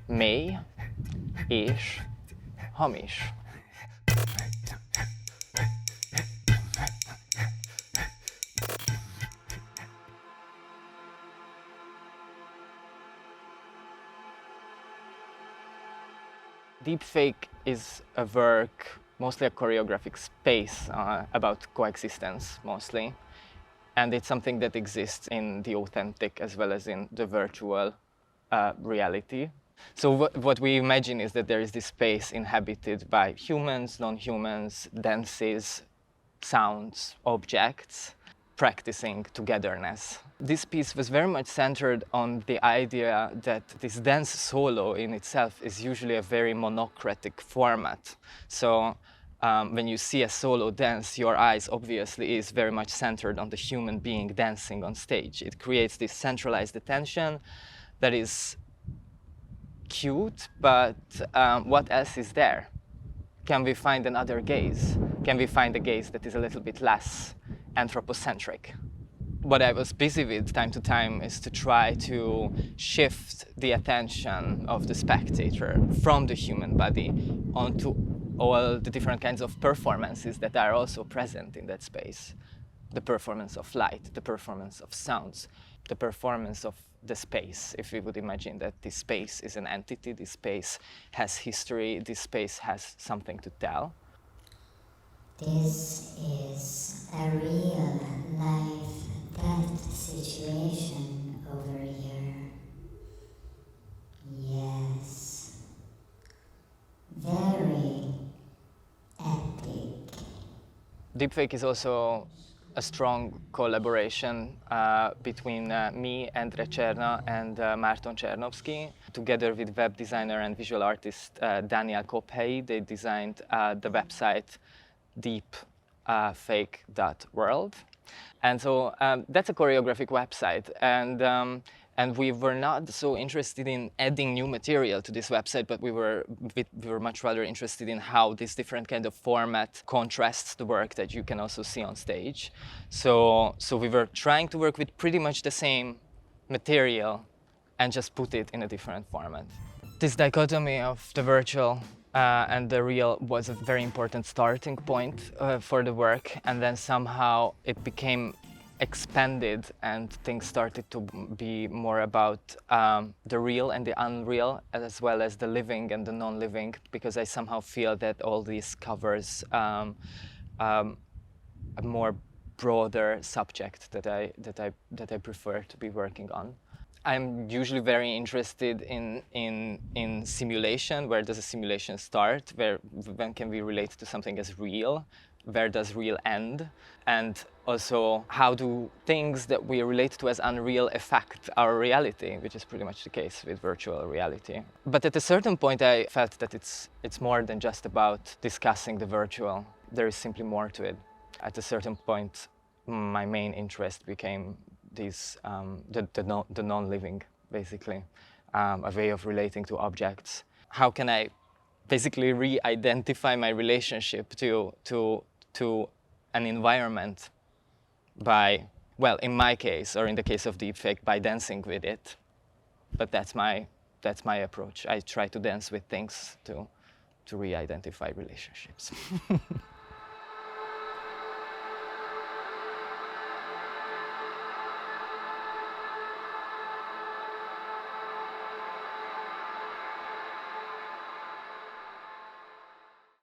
mély és hamis. Deepfake is a work, mostly a choreographic space about coexistence, mostly. And it's something that exists in the authentic as well as in the virtual reality. So what we imagine is that there is this space inhabited by humans, non-humans, dances, sounds, objects, practicing togetherness. This piece was very much centered on the idea that this dance solo in itself is usually a very monocratic format. So when you see a solo dance, your eyes obviously is very much centered on the human being dancing on stage. It creates this centralized attention that is cute, but what else is there? Can we find another gaze? Can we find a gaze that is a little bit less anthropocentric? What I was busy with time to time is to try to shift the attention of the spectator from the human body onto all the different kinds of performances that are also present in that space. The performance of light, the performance of sounds, the performance of the space. If we would imagine that this space is an entity, this space has history, this space has something to tell. This is a real life-death situation over here. Yes. Very epic. Deepfake is also a strong collaboration between me, Endre Černo, and Márton Černovský. Together with web designer and visual artist Daniel Kophei, they designed the website deepfake.world. And so that's a choreographic website. And we were not so interested in adding new material to this website, but we were much rather interested in how this different kind of format contrasts the work that you can also see on stage. So we were trying to work with pretty much the same material and just put it in a different format. This dichotomy of the virtual and the real was a very important starting point for the work, and then somehow it became expanded and things started to be more about the real and the unreal, as well as the living and the non-living, because I somehow feel that all this covers a more broader subject that I prefer to be working on. I'm usually very interested in simulation. Where does a simulation start? When can we relate to something as real? Where does real end? And also, how do things that we relate to as unreal affect our reality, which is pretty much the case with virtual reality. But at a certain point, I felt that it's more than just about discussing the virtual. There is simply more to it. At a certain point, my main interest became the non-living, basically, a way of relating to objects. How can I basically re-identify my relationship to an environment by, well, in my case, or in the case of deepfake, by dancing with it. But that's my approach. I try to dance with things to re-identify relationships.